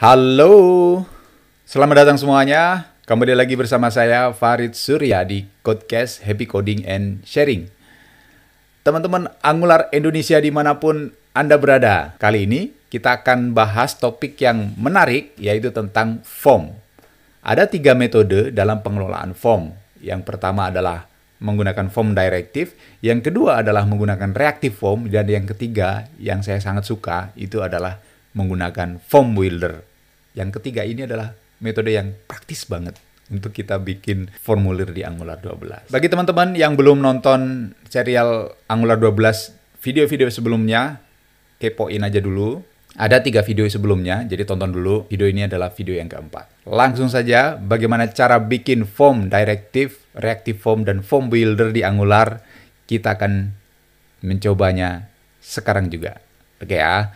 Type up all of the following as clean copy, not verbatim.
Halo, selamat datang semuanya. Kembali lagi bersama saya Farid Surya di Codecast Happy Coding and Sharing. Teman-teman Angular Indonesia dimanapun Anda berada, kali ini kita akan bahas topik yang menarik, yaitu tentang form. Ada 3 metode dalam pengelolaan form. Yang pertama adalah menggunakan form directive, yang kedua adalah menggunakan reactive form, dan yang ketiga yang saya sangat suka itu adalah menggunakan form builder. Yang ketiga ini adalah metode yang praktis banget untuk kita bikin formulir di Angular 12. Bagi teman-teman yang belum nonton serial Angular 12 video-video sebelumnya, kepoin aja dulu. Ada 3 video sebelumnya, jadi tonton dulu. Video ini adalah video yang keempat. Langsung saja, bagaimana cara bikin form directive, reactive form, dan form builder di Angular. Kita akan mencobanya sekarang juga. Oke ya.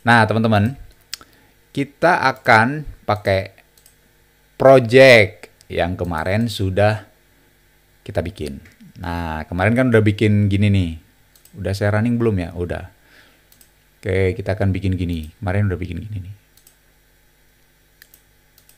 Nah, teman-teman, kita akan pakai project yang kemarin sudah kita bikin. Nah, kemarin kan udah bikin gini nih. Udah saya running belum ya? Udah. Oke, kita akan bikin gini. Kemarin udah bikin gini nih.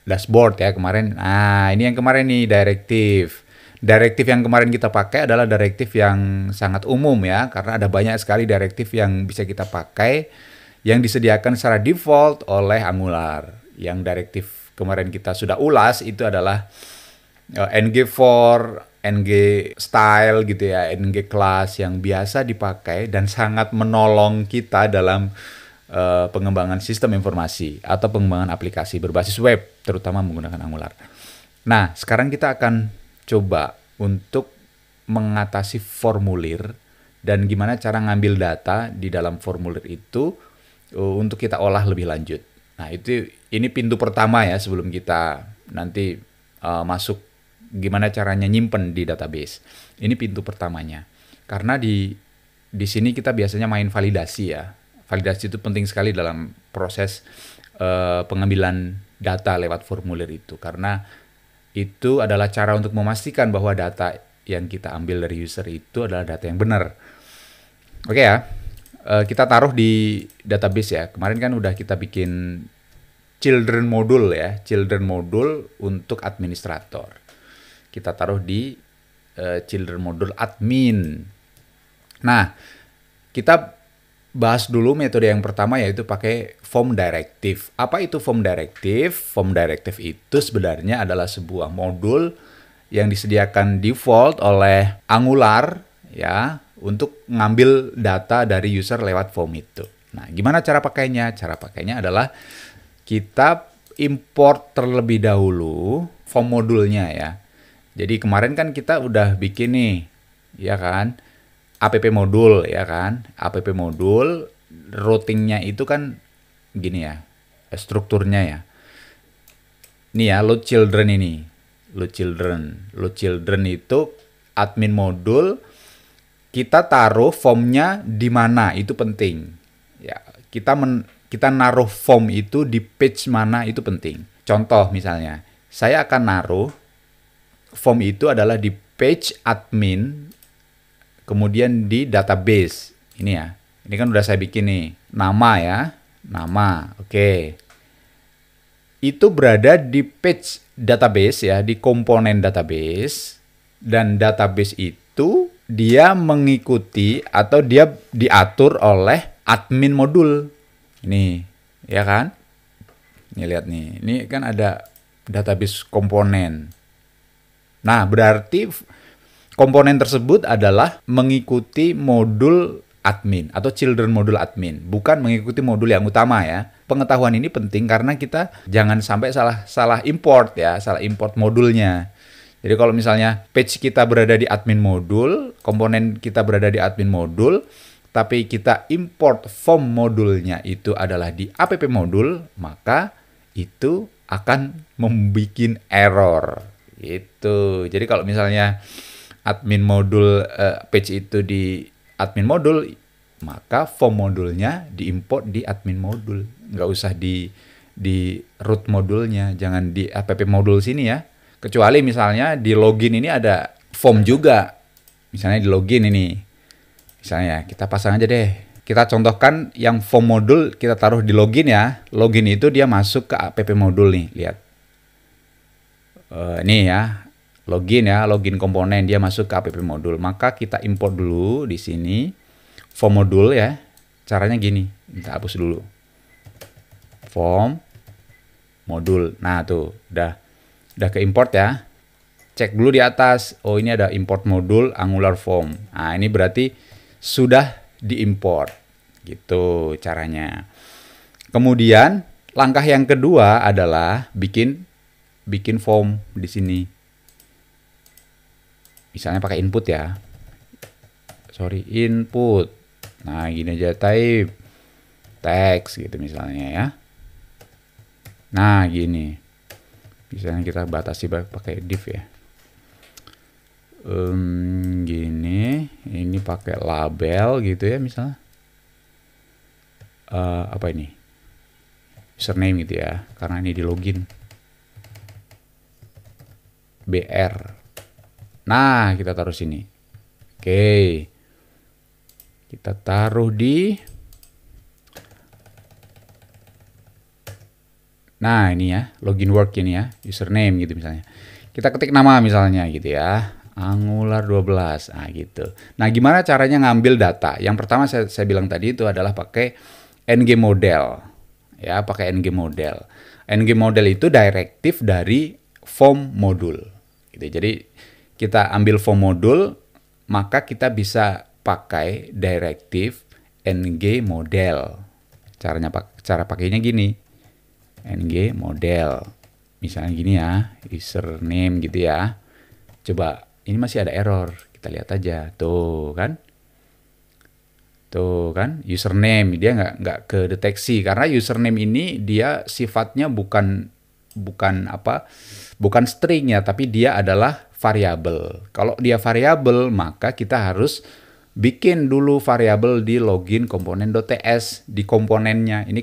Dashboard ya kemarin. Nah, ini yang kemarin nih, directive. Directive yang kemarin kita pakai adalah directive yang sangat umum ya. Karena ada banyak sekali directive yang bisa kita pakai yang disediakan secara default oleh Angular. Yang directive kemarin kita sudah ulas itu adalah ng-for, ng-style gitu ya, ng-class yang biasa dipakai dan sangat menolong kita dalam pengembangan sistem informasi atau pengembangan aplikasi berbasis web, terutama menggunakan Angular. Nah, sekarang kita akan coba untuk mengatasi formulir dan gimana cara ngambil data di dalam formulir itu untuk kita olah lebih lanjut. Nah, ini pintu pertama ya sebelum kita nanti masuk gimana caranya nyimpen di database. Ini pintu pertamanya. Karena di sini kita biasanya main validasi ya. Validasi itu penting sekali dalam proses pengambilan data lewat formulir itu. Karena itu adalah cara untuk memastikan bahwa data yang kita ambil dari user itu adalah data yang benar. Oke ya. Kita taruh di database ya. Kemarin kan udah kita bikin children module ya. Children module untuk administrator. Kita taruh di children module admin. Nah, kita bahas dulu metode yang pertama yaitu pakai form directive. Apa itu form directive? Form directive itu sebenarnya adalah sebuah modul yang disediakan default oleh Angular ya untuk ngambil data dari user lewat form itu. Nah, gimana cara pakainya? Cara pakainya adalah kita import terlebih dahulu form modulnya ya. Jadi kemarin kan kita udah bikin nih, ya kan, app modul, ya kan, app modul, routingnya itu kan gini ya, strukturnya ya. Ini ya, load children ini, load children itu admin modul, kita taruh formnya di mana, itu penting. Ya, kita naruh form itu di page mana, itu penting. Contoh misalnya, saya akan naruh form itu adalah di page admin, kemudian di database. Ini ya, ini kan udah saya bikin nih. Nama ya, nama, oke. Itu berada di page database ya, di komponen database. Dan database itu dia mengikuti atau dia diatur oleh admin modul. Ini, ya kan? Ini lihat nih, ini kan ada database komponen. Nah, berarti komponen tersebut adalah mengikuti modul admin atau children modul admin, bukan mengikuti modul yang utama ya. Pengetahuan ini penting karena kita jangan sampai salah import ya, salah import modulnya. Jadi kalau misalnya page kita berada di admin modul, komponen kita berada di admin modul, tapi kita import form modulnya itu adalah di app modul, maka itu akan membuat error. Itu. Jadi kalau misalnya admin modul page itu di admin modul, maka form modulnya diimport di admin modul. Nggak usah di root modulnya, jangan di app modul sini ya. Kecuali misalnya di login ini ada form juga. Misalnya di login ini. Misalnya kita pasang aja deh kita contohkan yang form modul kita taruh di login ya. Login itu dia masuk ke app modul nih, lihat. Ini ya, login komponen dia masuk ke app modul. Maka kita import dulu di sini form modul ya. Caranya gini, kita hapus dulu. Form modul. Nah, tuh udah ke import ya. Cek dulu di atas. Oh, ini ada import modul Angular form. Nah, ini berarti sudah diimport. Gitu caranya. Kemudian langkah yang kedua adalah bikin form di sini. Misalnya pakai input ya. Input. Nah, gini aja, type text gitu misalnya ya. Nah, gini. Misalnya kita batasi pakai div ya. Gini, ini pakai label gitu ya misalnya. Apa ini? Username gitu ya, karena ini di login. BR. Nah, kita taruh sini. Oke. Kita taruh di, nah ini ya, login work ini ya, username gitu misalnya. Kita ketik nama misalnya gitu ya, Angular 12, nah gitu. Nah, gimana caranya ngambil data? Yang pertama saya bilang tadi itu adalah pakai ng model. Ya, pakai ng model. Ng model itu direktif dari form modul. Gitu. Jadi kita ambil form modul, maka kita bisa pakai direktif ng model. Cara pakainya gini. ng model. Misalnya gini ya, username gitu ya. Coba, ini masih ada error. Kita lihat aja. Tuh kan. Tuh kan, username dia nggak kedeteksi karena username ini dia sifatnya bukan string ya, tapi dia adalah variabel. Kalau dia variabel, maka kita harus bikin dulu variabel di login komponen.ts di komponennya. Ini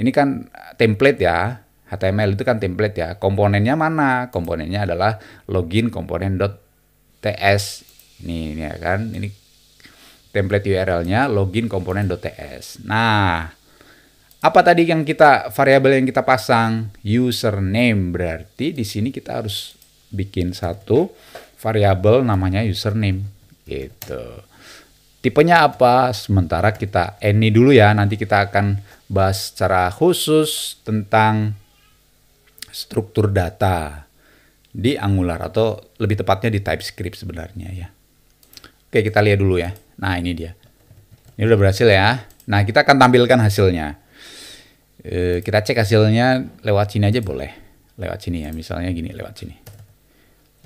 kan template ya. HTML itu kan template ya. Komponennya mana? Komponennya adalah login komponen.ts. Ini ya kan. Ini template URL-nya login komponen.ts. Nah, apa tadi variabel yang kita pasang? Username. Berarti di sini kita harus bikin satu variabel namanya username. Gitu. Tipenya apa? Sementara kita ini dulu ya. Nanti kita akan bahas secara khusus tentang struktur data di Angular atau lebih tepatnya di TypeScript sebenarnya ya. Oke, kita lihat dulu ya. Nah, ini dia. Ini udah berhasil ya. Nah, kita akan tampilkan hasilnya. Kita cek hasilnya lewat sini aja boleh. Lewat sini ya. Misalnya gini, lewat sini.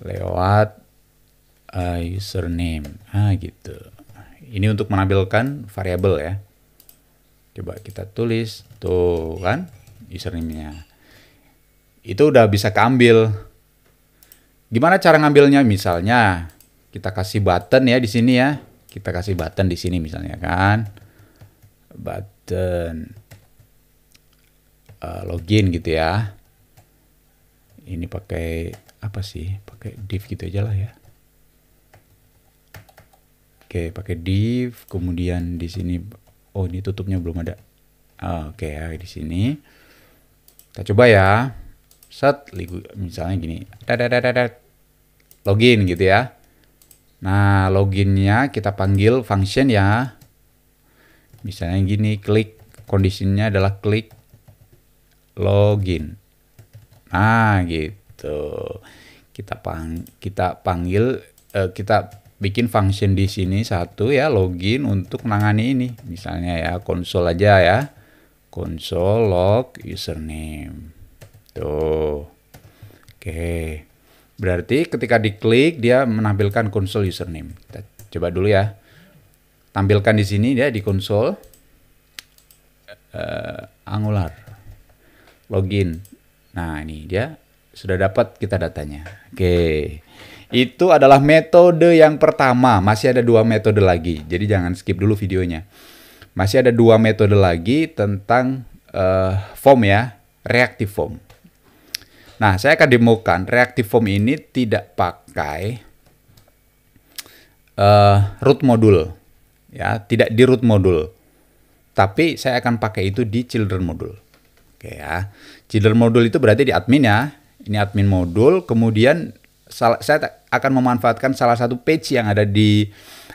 Lewat username. Ah, gitu. Ini untuk menampilkan variabel ya. Coba kita tulis. Tuh kan, username-nya. Itu udah bisa keambil. Gimana cara ngambilnya? Misalnya kita kasih button ya di sini ya. Kita kasih button di sini misalnya kan. Button login gitu ya. Ini pakai apa sih? Pakai div gitu aja lah ya. Oke, pakai div, kemudian di sini oh ini tutupnya belum ada. Oke ya, di sini. Kita coba ya. Set misalnya gini. Login gitu ya. Nah, loginnya kita panggil function ya. Misalnya gini, klik, kondisinya adalah klik login. Nah, gitu. Kita panggil, kita bikin function di sini satu ya, login untuk menangani ini. Misalnya ya, console aja ya. Console log username. Tuh. Oke. Berarti ketika diklik dia menampilkan konsol username. Kita coba dulu ya. Tampilkan di sini dia di konsol Angular. Login. Nah, ini dia sudah dapat kita datanya. Oke. Itu adalah metode yang pertama. Masih ada 2 metode lagi. Jadi jangan skip dulu videonya. Masih ada 2 metode lagi tentang form ya. Reactive form. Nah, saya akan demokan reactive form ini tidak pakai root modul, ya, tidak di root modul. tapi saya akan pakai itu di children module. Oke ya. Children module itu berarti di admin ya. Ini admin modul, kemudian saya akan memanfaatkan salah satu page yang ada di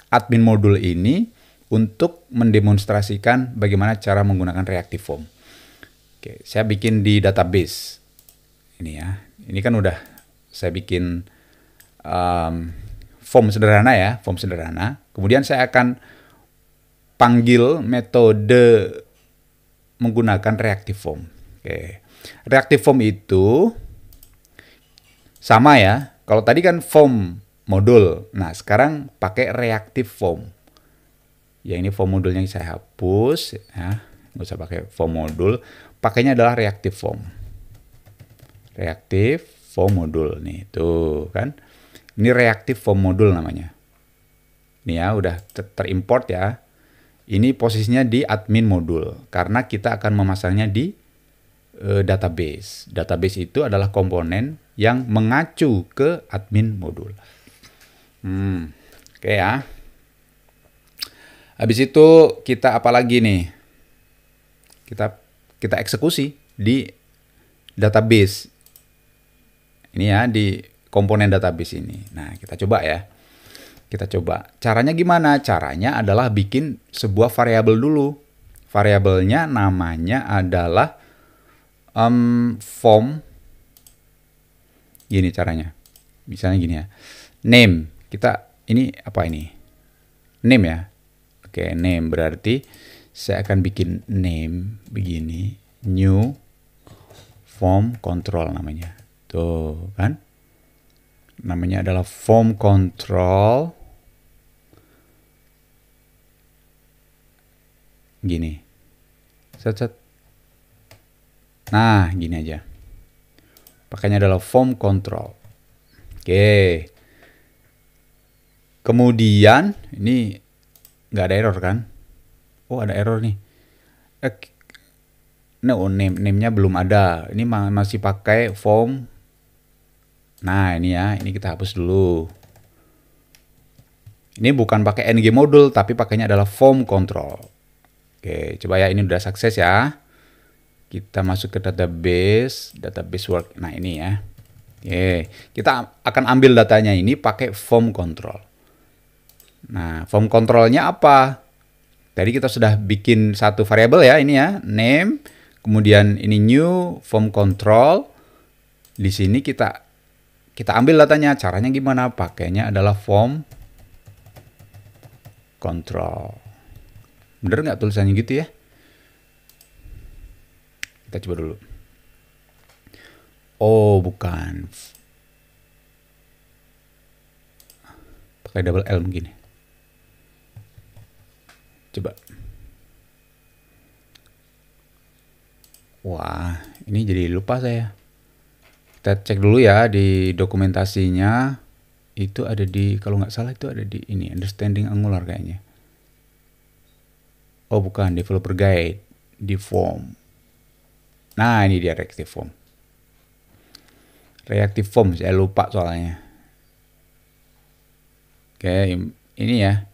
admin modul ini untuk mendemonstrasikan bagaimana cara menggunakan reactive form. Oke, saya bikin di database. Ini ya. Ini kan udah saya bikin form sederhana ya, form sederhana. Kemudian saya akan panggil metode menggunakan reactive form. Oke. Reactive form itu sama ya. Kalau tadi kan form modul. Nah, sekarang pakai reactive form. Ya, ini form modulnya saya hapus ya. Nggak usah pakai form modul. Pakainya adalah reactive form. Reactive form modul nih, tuh kan. Ini reactive form modul namanya. Ini ya, udah terimport ya. Ini posisinya di admin modul karena kita akan memasangnya di database. Database itu adalah komponen yang mengacu ke admin modul. Oke ya. Habis itu kita apa lagi nih? Kita eksekusi di database. Ini ya, di komponen database ini. Nah, kita coba ya. Kita coba. Caranya gimana? Caranya adalah bikin sebuah variabel dulu. Variabelnya namanya adalah form. Gini caranya. Misalnya gini ya. Name. Ini apa ini? Name ya. Oke, name berarti saya akan bikin name begini. New form control namanya. Tuh kan. Namanya adalah form control. Gini. Set. Nah, gini aja. Pakainya adalah form control. Oke. Kemudian, ini nggak ada error kan? Oh, ada error nih. No, name-nya belum ada. Ini masih pakai form. Nah, ini ya. Ini kita hapus dulu. Ini bukan pakai ng modul, tapi pakainya adalah form control. Oke, coba ya, ini udah sukses ya. Kita masuk ke database work. Nah, ini ya. Oke, kita akan ambil datanya ini pakai form control. Nah, form controlnya apa? Tadi kita sudah bikin satu variabel ya, ini ya, name. Kemudian ini new form control. Di sini kita ambil datanya. Caranya gimana? Pakainya adalah form control. Bener nggak tulisannya gitu ya? Kita coba dulu. Oh, bukan. Pakai double L mungkin. Coba. Wah, ini jadi lupa saya. Kita cek dulu ya di dokumentasinya. Itu ada di, kalau nggak salah itu ada di ini, understanding Angular kayaknya. Oh bukan, developer guide, di form. Nah, ini dia reactive form. Reactive form, saya lupa soalnya. Oke, ini ya.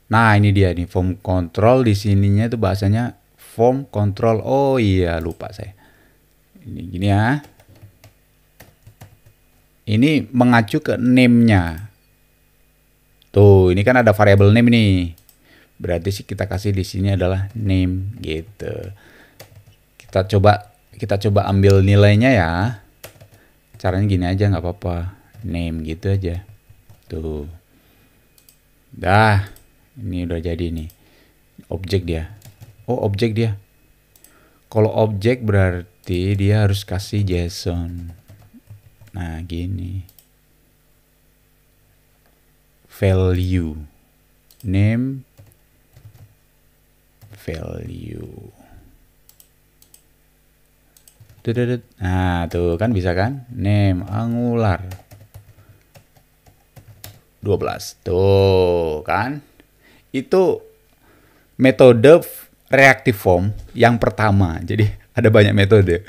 Nah, ini dia nih, form control. Di sininya itu bahasanya form control. Oh iya, lupa saya. Ini gini ya. Ini mengacu ke name-nya. Tuh, ini kan ada variabel name nih. Berarti sih kita kasih di sini adalah name gitu. Kita coba ambil nilainya ya. Caranya gini aja, nggak apa-apa. Name gitu aja. Tuh. Dah, ini udah jadi nih. Objek dia. Oh, objek dia. Kalau objek berarti dia harus kasih JSON. Nah, gini. Value. Name. Value. Nah, tuh kan bisa kan? Name Angular 12. Tuh kan? Itu metode reactive form yang pertama. Jadi ada banyak metode.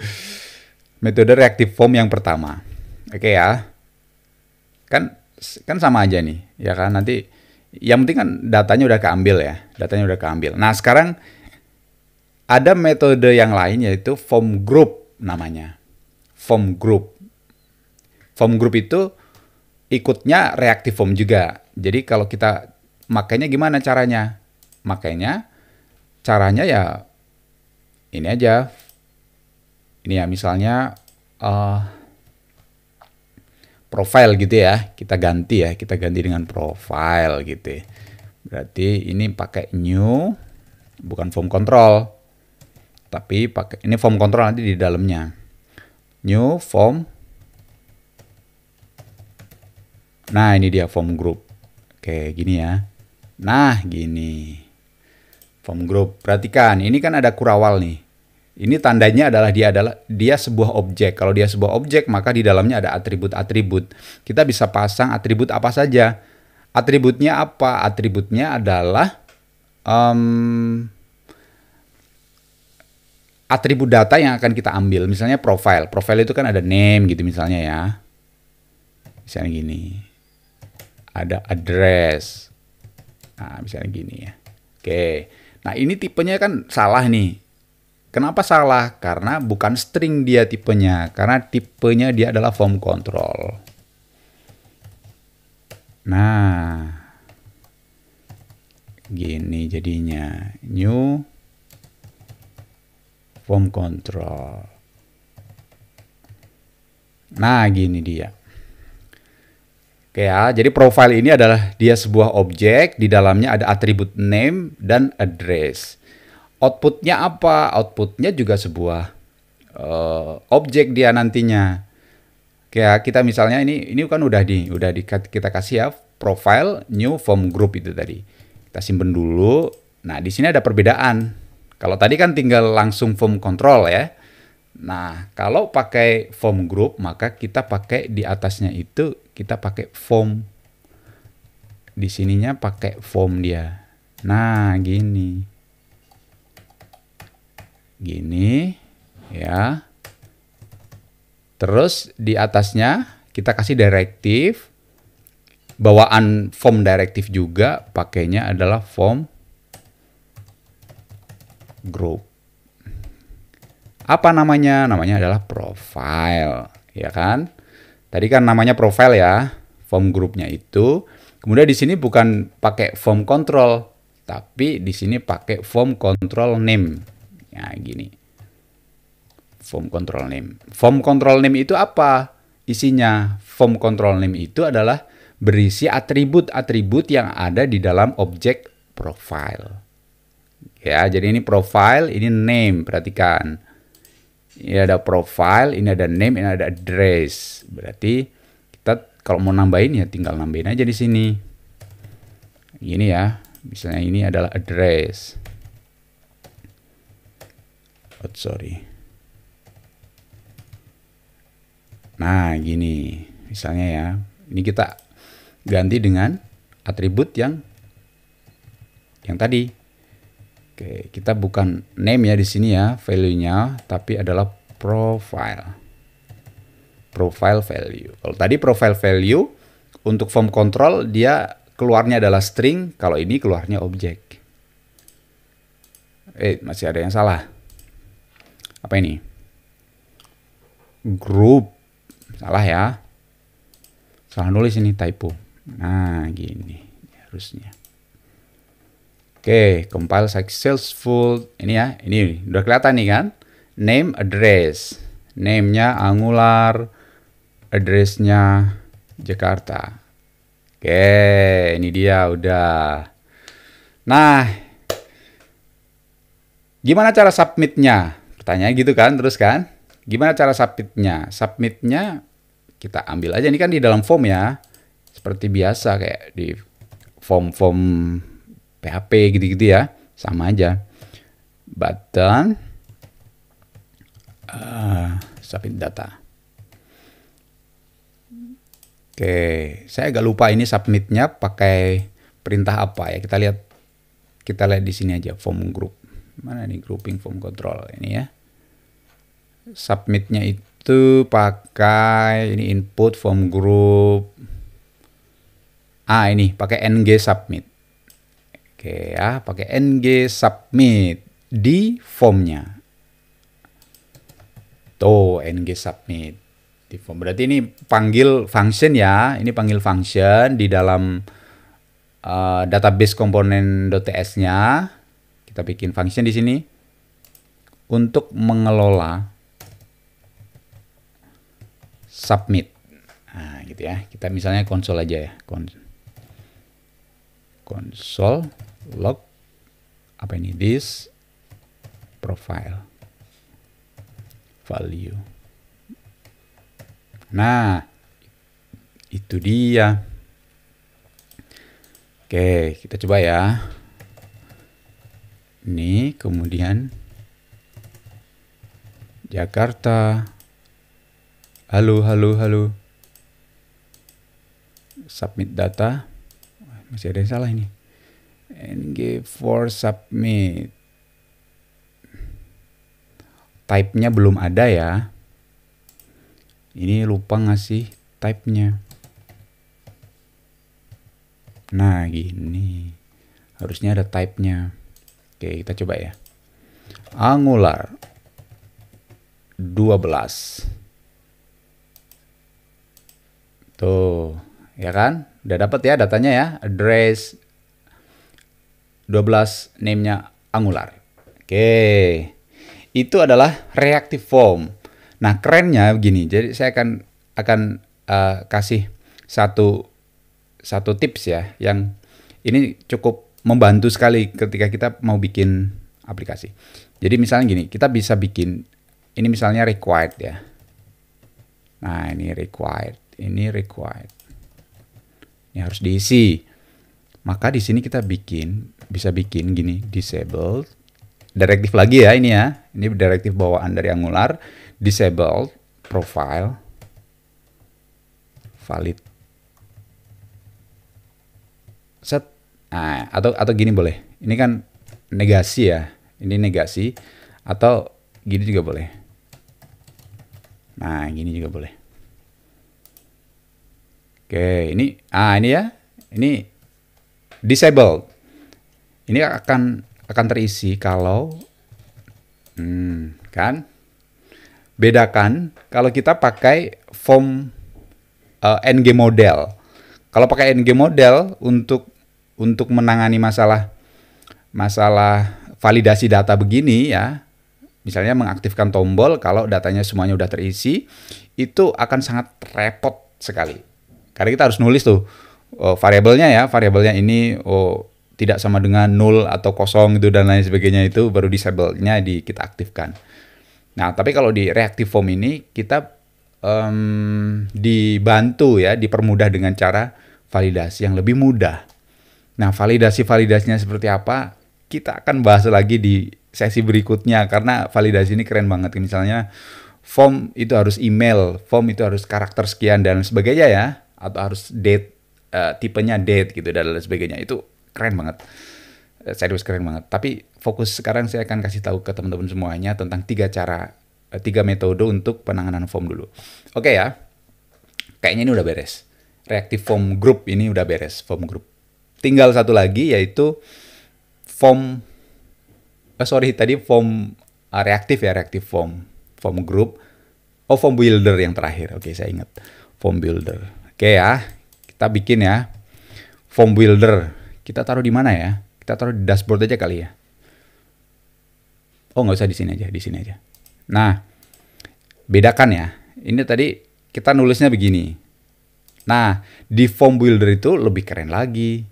Metode reactive form yang pertama. Oke ya. Kan sama aja nih, ya kan? Nanti yang penting kan datanya udah keambil ya. Datanya udah keambil. Nah, sekarang Ada metode yang lain yaitu form group namanya. Form group. Form group itu ikutnya reactive form juga. Jadi kalau kita makanya gimana caranya? Makanya caranya ya ini aja. Ini ya misalnya profile gitu ya. Kita ganti dengan profile gitu. Berarti ini pakai new, bukan form control. Tapi pakai ini form control nanti di dalamnya. New form. Nah, ini dia form group. Oke, gini ya. Nah, gini. Form group. Perhatikan, ini kan ada kurawal nih. Ini tandanya adalah dia sebuah objek. Kalau dia sebuah objek, maka di dalamnya ada atribut-atribut. Kita bisa pasang atribut apa saja. Atributnya apa? Atributnya adalah atribut data yang akan kita ambil. Misalnya profile. Profile itu kan ada name gitu misalnya ya. Misalnya gini. Ada address. Nah, misalnya gini ya. Oke. Nah, ini tipenya kan salah nih. Kenapa salah? Karena bukan string dia tipenya. Karena tipenya dia adalah form control. Nah. Gini jadinya. New form control. Nah, gini dia. Oke ya, jadi profile ini adalah dia sebuah objek, di dalamnya ada atribut name dan address. Outputnya apa? Outputnya juga sebuah objek dia nantinya. Kayak kita misalnya ini kan udah kita kasih ya profile new form group itu tadi. Kita simpen dulu. Nah, di sini ada perbedaan. Kalau tadi kan tinggal langsung form control ya. Nah, kalau pakai form group maka kita pakai di atasnya itu kita pakai form. Di sininya pakai form dia. Nah, gini. Gini ya. Terus di atasnya kita kasih directive. Bawaan form directive juga pakainya adalah form group. Apa namanya? Namanya adalah profile, ya kan? Tadi kan namanya profile ya, form groupnya itu. Kemudian di sini bukan pakai form control, tapi di sini pakai form control name. Ya, gini. Form control name. Form control name itu apa? Isinya form control name itu adalah berisi atribut-atribut yang ada di dalam objek profile. Ya, jadi ini profile, ini name, perhatikan. Ini ada profile, ini ada name, ini ada address. Berarti kita kalau mau nambahin ya tinggal nambahin aja di sini. Gini ya, misalnya ini adalah address. Oh, sorry. Nah, gini. Misalnya ya, ini kita ganti dengan atribut yang tadi. Oke, kita bukan name ya di sini ya, value-nya, tapi adalah profile. Profile value. Kalau tadi profile value, untuk form control dia keluarnya adalah string, kalau ini keluarnya objek. Masih ada yang salah. Apa ini? Group. Salah ya. Salah nulis ini, typo. Nah, gini harusnya. Oke, compile successful. Ini ya, ini udah kelihatan nih kan. Name, address. Name-nya Angular, address-nya Jakarta. Oke, ini dia udah. Nah, gimana cara submit-nya? Pertanyaan gitu kan, terus kan. Gimana cara submit-nya? Submit-nya kita ambil aja, ini kan di dalam form ya. Seperti biasa kayak di form-form PHP gitu-gitu ya, sama aja. Button submit data. Oke, saya agak lupa ini submitnya pakai perintah apa ya. Kita lihat di sini aja form group. Mana nih grouping form control ini ya. Submitnya itu pakai ini input form group. Ini pakai ng submit. Oke ya, pakai ng submit. di formnya. Tuh, ng submit di form. Berarti ini panggil function ya. Ini panggil function di dalam database komponen.ts-nya. Kita bikin function di sini untuk mengelola submit. Nah, gitu ya. Kita misalnya konsol aja ya. Console log apa ini? This profile value. Nah, itu dia. Oke, kita coba ya. Ini kemudian Jakarta. Halo, halo, halo. Submit data. Masih ada yang salah ini. ng for submit. Type-nya belum ada ya. Ini lupa ngasih type-nya. Nah, gini. Harusnya ada type-nya. Oke, kita coba ya. Angular 12. Tuh, ya kan? Udah dapat ya datanya ya. Address 12, name-nya Angular. Oke. Itu adalah reactive form. Nah, kerennya begini. Jadi saya akan kasih satu tips ya yang ini cukup membantu sekali ketika kita mau bikin aplikasi. Jadi misalnya gini, kita bisa bikin ini misalnya required ya. Nah, ini required, ini required. Ini harus diisi. Maka di sini kita bisa bikin gini, disabled. Direktif lagi ya ini ya. Ini direktif bawaan dari Angular. Disabled profile valid set. Nah, atau gini boleh. Ini kan negasi ya. Ini negasi atau gini juga boleh. Nah, gini juga boleh. Oke, ini ya. Ini disabled. Ini akan terisi kalau kan bedakan kalau kita pakai form ng model. Kalau pakai ng model untuk menangani masalah validasi data begini ya, misalnya mengaktifkan tombol kalau datanya semuanya udah terisi, itu akan sangat repot sekali. Karena kita harus nulis tuh variabelnya ini tidak sama dengan 0 atau kosong gitu dan lain sebagainya, itu baru disable-nya kita aktifkan. Nah, tapi kalau di reactive form ini kita dibantu ya, dipermudah dengan cara validasi yang lebih mudah. Nah, validasinya seperti apa? Kita akan bahas lagi di sesi berikutnya karena validasi ini keren banget. Misalnya form itu harus email, form itu harus karakter sekian dan sebagainya ya, atau harus date, tipenya date gitu dan lain sebagainya. Itu keren banget. Serius keren banget. Tapi fokus sekarang saya akan kasih tahu ke teman-teman semuanya tentang 3 metode untuk penanganan form dulu. Oke ya. Kayaknya ini udah beres. Reactive form group ini udah beres, form group. Tinggal satu lagi yaitu form reactive form group. Form builder yang terakhir. Oke, saya ingat. Form builder. Oke ya. Kita bikin ya. Form builder. Kita taruh di mana ya? Kita taruh di dashboard aja kali ya. Oh, nggak usah di sini aja. Nah, bedakan ya. Ini tadi kita nulisnya begini. Nah, di form builder itu lebih keren lagi.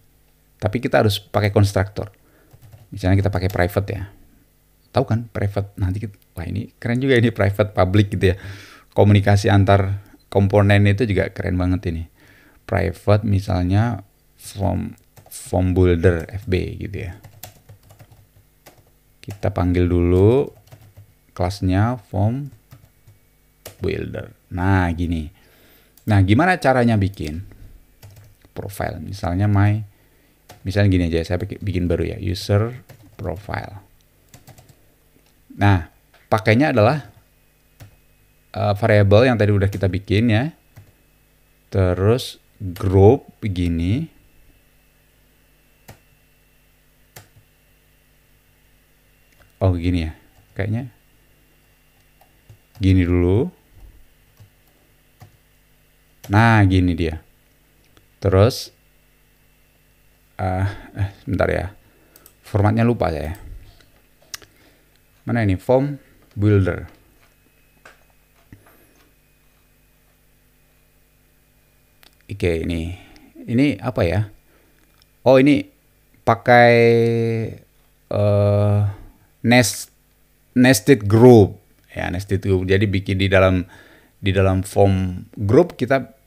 Tapi kita harus pakai konstruktor. Misalnya kita pakai private ya. Tahu kan private? Nanti wah ini keren juga ini private public gitu ya. Komunikasi antar komponen itu juga keren banget ini. Private misalnya form builder FB gitu ya. Kita panggil dulu kelasnya form builder. Nah, gini. Nah, gimana caranya bikin profile? Misalnya gini aja, saya bikin baru ya, user profile. Nah, pakainya adalah variable yang tadi udah kita bikin ya. Terus group begini. Oh gini ya, kayaknya gini dulu. Nah gini dia. Terus bentar ya, formatnya lupa saya. Mana ini, form builder. Oke, ini apa ya? Oh ini pakai nested group ya, nested group. Jadi bikin di dalam form group kita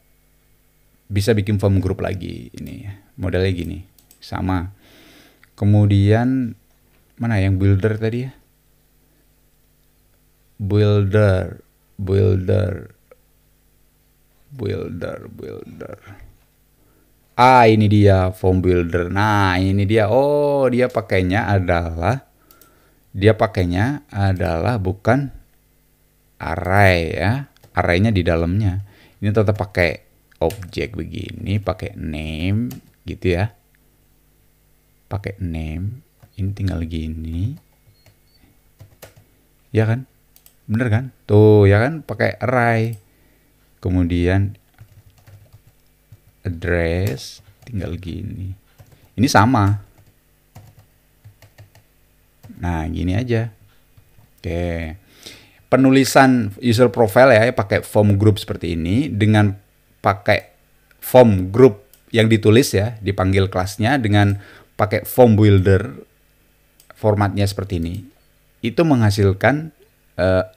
bisa bikin form group lagi. Ini modelnya gini, sama. Kemudian mana yang builder tadi ya? Builder. Ini dia form builder. Nah, ini dia. Oh, dia pakainya adalah bukan array ya. Arraynya di dalamnya. Ini tetap pakai objek begini, pakai name gitu ya. Pakai name. Ini tinggal gini. Ya kan? Bener kan? Tuh, ya kan? Pakai array. Kemudian address tinggal gini. Ini sama. Nah, gini aja. Oke. Penulisan user profile ya pakai form group seperti ini, dengan pakai form group yang ditulis ya, dipanggil kelasnya, dengan pakai form builder formatnya seperti ini. Itu menghasilkan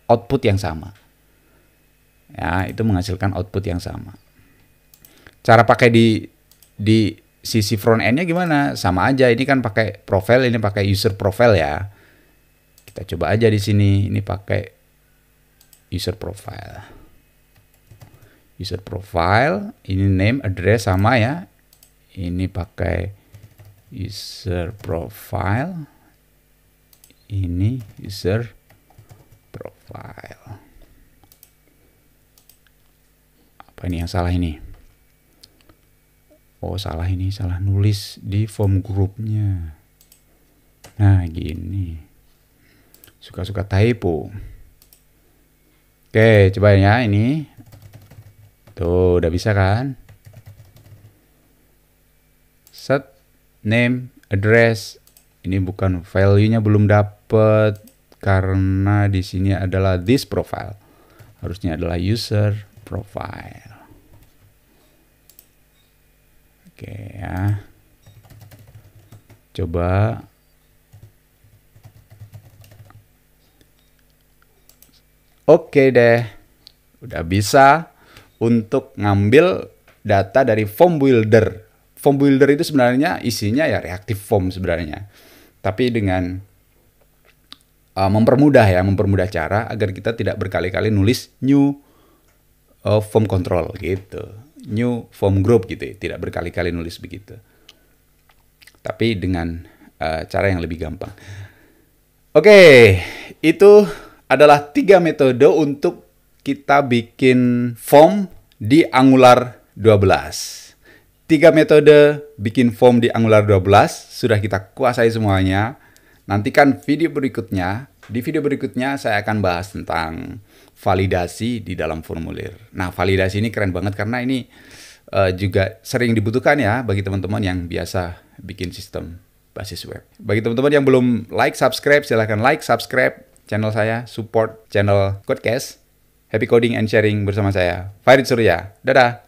output yang sama. Ya, itu menghasilkan output yang sama. Cara pakai di sisi front end-nya gimana? Sama aja. Ini kan pakai profile, ini pakai user profile ya. Kita coba aja di sini. Ini pakai user profile. User profile, ini name, address sama ya. Ini pakai user profile. Ini user profile. Apa ini yang salah ini? Oh salah, ini salah nulis di form grupnya. Nah gini, suka-suka typo. Oke, coba ya ini. Tuh udah bisa kan? Set name, address. Ini bukan value-nya, belum dapet karena di sini adalah this profile. Harusnya adalah user profile. Oke ya. Coba. Oke deh. Udah bisa untuk ngambil data dari form builder. Form builder itu sebenarnya isinya ya reactive form sebenarnya. Tapi dengan mempermudah cara agar kita tidak berkali-kali nulis new form control gitu. New form group gitu ya. Tidak berkali-kali nulis begitu. Tapi dengan cara yang lebih gampang. Oke, itu adalah 3 metode untuk kita bikin form di Angular 12. 3 metode bikin form di Angular 12 sudah kita kuasai semuanya. Nantikan video berikutnya. Di video berikutnya saya akan bahas tentang validasi di dalam formulir. Nah, validasi ini keren banget karena ini juga sering dibutuhkan ya bagi teman-teman yang biasa bikin sistem basis web. Bagi teman-teman yang belum like, subscribe, silahkan like, subscribe channel saya, support channel Codecast. Happy coding and sharing bersama saya, Farid Surya. Dadah!